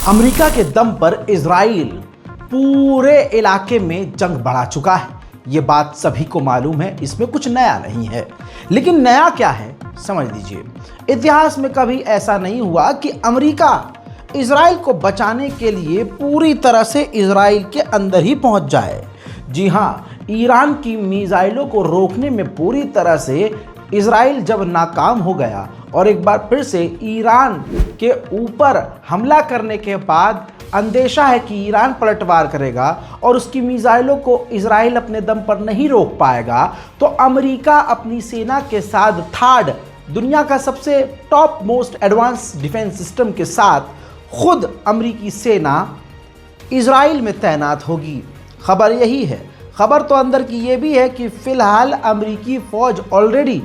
America के दम पर इजराइल पूरे इलाके में जंग बढ़ा चुका है। ये बात सभी को मालूम है, इसमें कुछ नया नहीं है। लेकिन नया क्या है समझ लीजिए। इतिहास में कभी ऐसा नहीं हुआ कि अमेरिका इजराइल को बचाने के लिए पूरी तरह से इजराइल के अंदर ही पहुंच जाए। जी हाँ, ईरान की मिसाइलों को रोकने में पूरी तरह से इजराइल जब नाकाम हो गया और एक बार फिर से ईरान के ऊपर हमला करने के बाद अंदेशा है कि ईरान पलटवार करेगा और उसकी मिसाइलों को इजराइल अपने दम पर नहीं रोक पाएगा, तो अमेरिका अपनी सेना के साथ थर्ड दुनिया का सबसे top most advance defence system के साथ खुद अमेरिकी सेना इजराइल में तैनात होगी। खबर यही है। खबर तो अंदर की ये भी है कि फिलहाल अमेरिकी फौज ऑलरेडी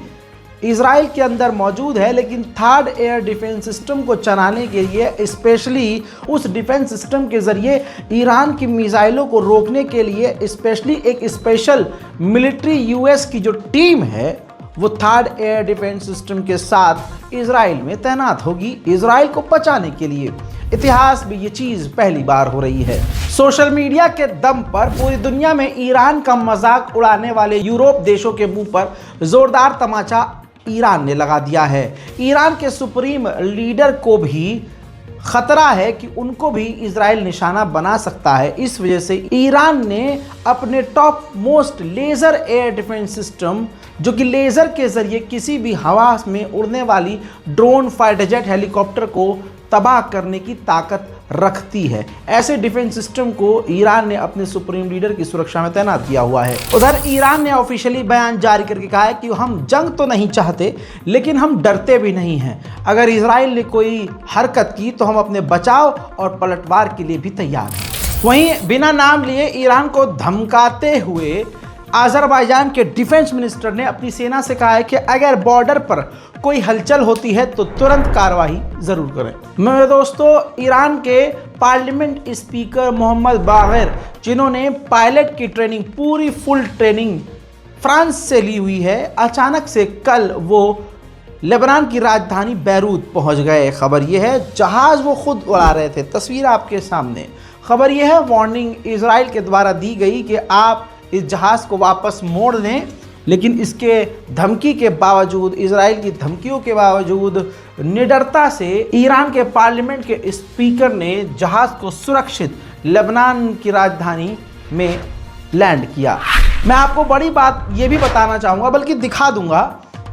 इजराइल के अंदर मौजूद है, लेकिन थर्ड एयर डिफेंस सिस्टम को चलाने के लिए स्पेशली उस डिफेंस सिस्टम के ज़रिए ईरान की मिसाइलों को रोकने के लिए स्पेशली एक स्पेशल मिलिट्री यूएस की जो टीम है वो थर्ड एयर डिफेंस सिस्टम के साथ इजराइल में तैनात होगी इजराइल को बचाने के लिए। इतिहास में ये चीज़ पहली बार हो रही है। सोशल मीडिया के दम पर पूरी दुनिया में ईरान का मजाक उड़ाने वाले यूरोप देशों के मुंह पर जोरदार तमाचा ईरान ने लगा दिया है। ईरान के सुप्रीम लीडर को भी खतरा है कि उनको भी इजराइल निशाना बना सकता है। इस वजह से ईरान ने अपने top most laser air defence system, जो कि लेज़र के ज़रिए किसी भी हवा में उड़ने वाली ड्रोन, फाइटर जेट, हेलीकॉप्टर को तबाह करने की ताकत रखती है, ऐसे डिफेंस सिस्टम को ईरान ने अपने सुप्रीम लीडर की सुरक्षा में तैनात किया हुआ है। उधर ईरान ने ऑफिशियली बयान जारी करके कहा है कि हम जंग तो नहीं चाहते, लेकिन हम डरते भी नहीं हैं। अगर इजराइल ने कोई हरकत की तो हम अपने बचाव और पलटवार के लिए भी तैयार हैं। वहीं बिना नाम लिए ईरान को धमकाते हुए अज़रबैजान के डिफेंस मिनिस्टर ने अपनी सेना से कहा है कि अगर बॉर्डर पर कोई हलचल होती है तो तुरंत कार्रवाई ज़रूर करें। मेरे दोस्तों, ईरान के पार्लियामेंट स्पीकर मोहम्मद बाग़र, जिन्होंने पायलट की ट्रेनिंग, पूरी फुल ट्रेनिंग फ्रांस से ली हुई है, अचानक से कल वो लेबनान की राजधानी बैरूत पहुंच गए। खबर यह है जहाज़ वो खुद उड़ा रहे थे, तस्वीर आपके सामने। खबर यह है वार्निंग इजराइल के द्वारा दी गई कि आप इस जहाज़ को वापस मोड़ दें, लेकिन इसके धमकी के बावजूद, इजराइल की धमकियों के बावजूद निडरता से ईरान के पार्लियामेंट के स्पीकर ने जहाज़ को सुरक्षित लेबनान की राजधानी में लैंड किया। मैं आपको बड़ी बात ये भी बताना चाहूँगा, बल्कि दिखा दूंगा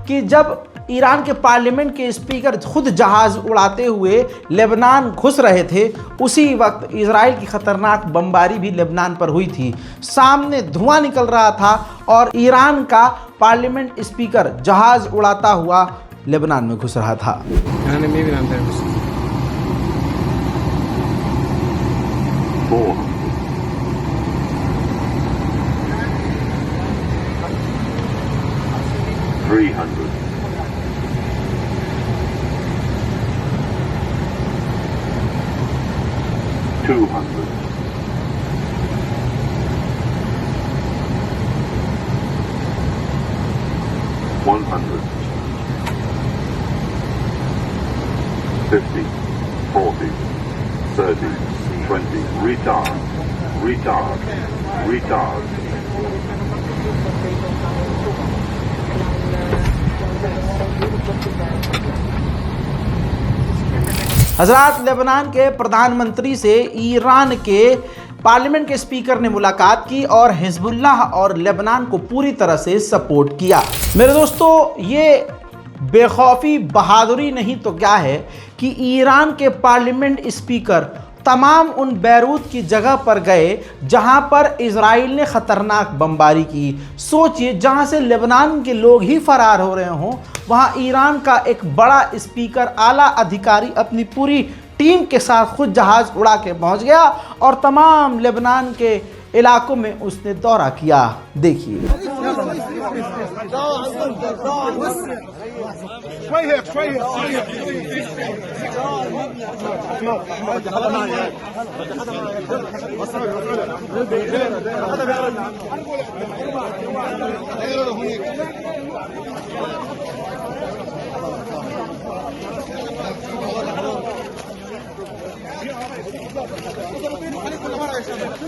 कि जब ईरान के पार्लियामेंट के स्पीकर खुद जहाज़ उड़ाते हुए लेबनान घुस रहे थे, उसी वक्त इजराइल की खतरनाक बमबारी भी लेबनान पर हुई थी। सामने धुआं निकल रहा था और ईरान का पार्लियामेंट स्पीकर जहाज़ उड़ाता हुआ लेबनान में घुस रहा था। Retard. हज़रात, लेबनान के प्रधानमंत्री से ईरान के पार्लियामेंट के स्पीकर ने मुलाकात की और हिजबुल्लाह और लेबनान को पूरी तरह से सपोर्ट किया। मेरे दोस्तों, ये बेखौफी बहादुरी नहीं तो क्या है कि ईरान के पार्लियामेंट स्पीकर तमाम उन बैरूत की जगह पर गए जहां पर इजराइल ने ख़तरनाक बमबारी की। सोचिए, जहां से लेबनान के लोग ही फरार हो रहे हों, वहां ईरान का एक बड़ा स्पीकर, आला अधिकारी अपनी पूरी टीम के साथ खुद जहाज़ उड़ा के पहुंच गया और तमाम लेबनान के इलाकों में उसने दौरा किया। देखिए, ईरान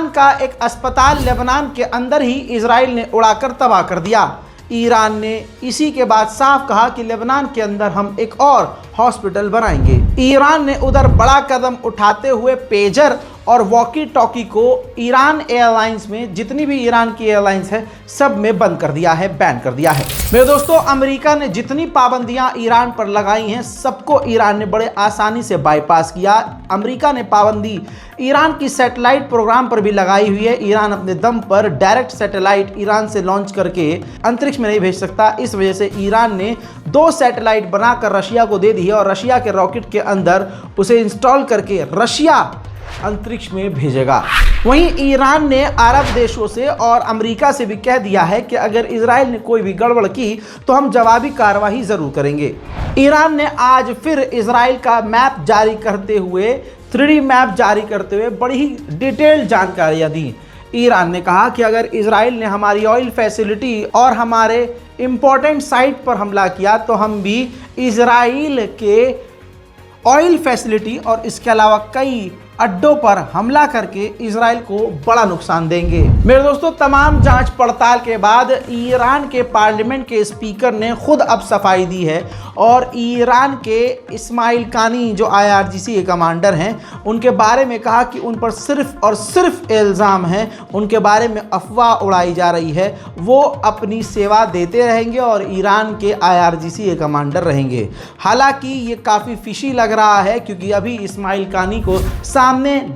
का एक अस्पताल लेबनान के अंदर ही इजराइल ने उड़ाकर तबाह कर दिया। ईरान ने इसी के बाद साफ कहा कि लेबनान के अंदर हम एक और हॉस्पिटल बनाएंगे। ईरान ने उधर बड़ा कदम उठाते हुए पेजर और वॉकी टॉकी को ईरान एयरलाइंस में, जितनी भी ईरान की एयरलाइंस है, सब में बंद कर दिया है, बैन कर दिया है। मेरे दोस्तों, अमेरिका ने जितनी पाबंदियां ईरान पर लगाई हैं, सबको ईरान ने बड़े आसानी से बाईपास किया। अमेरिका ने पाबंदी ईरान की सैटेलाइट प्रोग्राम पर भी लगाई हुई है। ईरान अपने दम पर डायरेक्ट सैटेलाइट ईरान से लॉन्च करके अंतरिक्ष में नहीं भेज सकता। इस वजह से ईरान ने 2 सैटेलाइट बनाकर रशिया को दे दी है और रशिया के रॉकेट के अंदर उसे इंस्टॉल करके रशिया अंतरिक्ष में भेजेगा। वहीं ईरान ने अरब देशों से और अमेरिका से भी कह दिया है कि अगर इजराइल ने कोई भी गड़बड़ की तो हम जवाबी कार्रवाई जरूर करेंगे। ईरान ने आज फिर इजराइल का मैप जारी करते हुए, 3D मैप जारी करते हुए बड़ी ही डिटेल्ड जानकारियां दी। ईरान ने कहा कि अगर इजराइल ने हमारी ऑयल फैसिलिटी और हमारे इंपॉर्टेंट साइट पर हमला किया तो हम भी इजराइल के ऑयल फैसिलिटी और इसके अलावा कई अड्डों पर हमला करके इजराइल को बड़ा नुकसान देंगे। मेरे दोस्तों, तमाम जांच पड़ताल के बाद ईरान के पार्लियामेंट के स्पीकर ने खुद अब सफाई दी है और ईरान के इस्माइल कानी, जो IRGC के कमांडर हैं, उनके बारे में कहा कि उन पर सिर्फ और सिर्फ इल्ज़ाम हैं, उनके बारे में अफवाह उड़ाई जा रही है। वो अपनी सेवा देते रहेंगे और ईरान के IRGC के कमांडर रहेंगे। हालांकि ये काफ़ी फिशी लग रहा है क्योंकि अभी इस्माइल कानी को सामने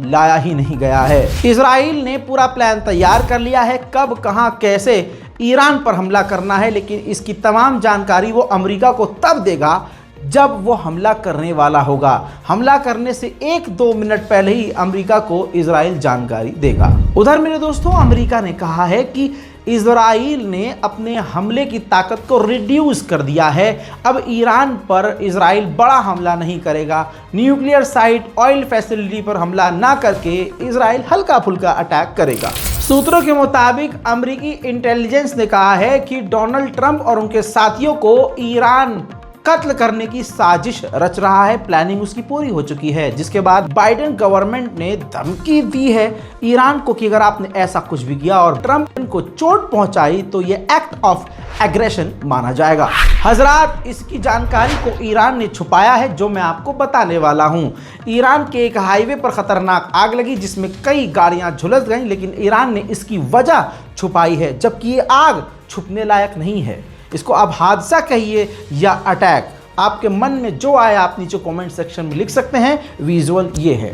लाया ही नहीं गया है। इजराइल ने पूरा प्लान तैयार कर लिया है, कब, कहां, कैसे ईरान पर हमला करना है, लेकिन इसकी तमाम जानकारी वो अमेरिका को तब देगा जब वो हमला करने वाला होगा। हमला करने से 1-2 मिनट पहले ही अमेरिका को इजराइल जानकारी देगा। उधर मेरे दोस्तों, अमेरिका ने कहा है कि इजराइल ने अपने हमले की ताकत को रिड्यूस कर दिया है। अब ईरान पर इजराइल बड़ा हमला नहीं करेगा। न्यूक्लियर साइट, ऑयल फैसिलिटी पर हमला ना करके इजराइल हल्का फुल्का अटैक करेगा। सूत्रों के मुताबिक अमेरिकी इंटेलिजेंस ने कहा है कि डोनाल्ड ट्रंप और उनके साथियों को ईरान कत्ल करने की साजिश रच रहा है। प्लानिंग उसकी पूरी हो चुकी है, जिसके बाद बाइडेन गवर्नमेंट ने धमकी दी है ईरान को कि अगर आपने ऐसा कुछ भी किया और ट्रंप को चोट पहुंचाई तो ये एक्ट ऑफ एग्रेशन माना जाएगा। हजरात, इसकी जानकारी को ईरान ने छुपाया है, जो मैं आपको बताने वाला हूं। ईरान के एक हाईवे पर खतरनाक आग लगी जिसमें कई गाड़ियां झुलस गईं, लेकिन ईरान ने इसकी वजह छुपाई है, जबकि ये आग छुपने लायक नहीं है। इसको आप हादसा कहिए या अटैक, आपके मन में जो आए आप नीचे कमेंट सेक्शन में लिख सकते हैं। विजुअल ये है।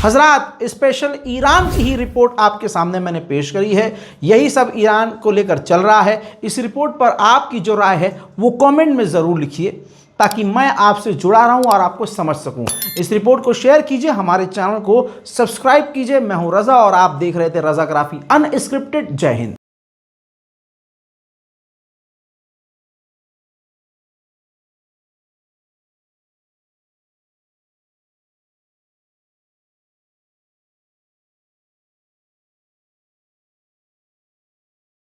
हजरात, स्पेशल ईरान की ही रिपोर्ट आपके सामने मैंने पेश करी है। यही सब ईरान को लेकर चल रहा है। इस रिपोर्ट पर आपकी जो राय है वो कमेंट में ज़रूर लिखिए, ताकि मैं आपसे जुड़ा रहूं और आपको समझ सकूं। इस रिपोर्ट को शेयर कीजिए, हमारे चैनल को सब्सक्राइब कीजिए। मैं हूं रज़ा और आप देख रहे थे रज़ाग्राफी अनस्क्रिप्टेड। जय हिंद।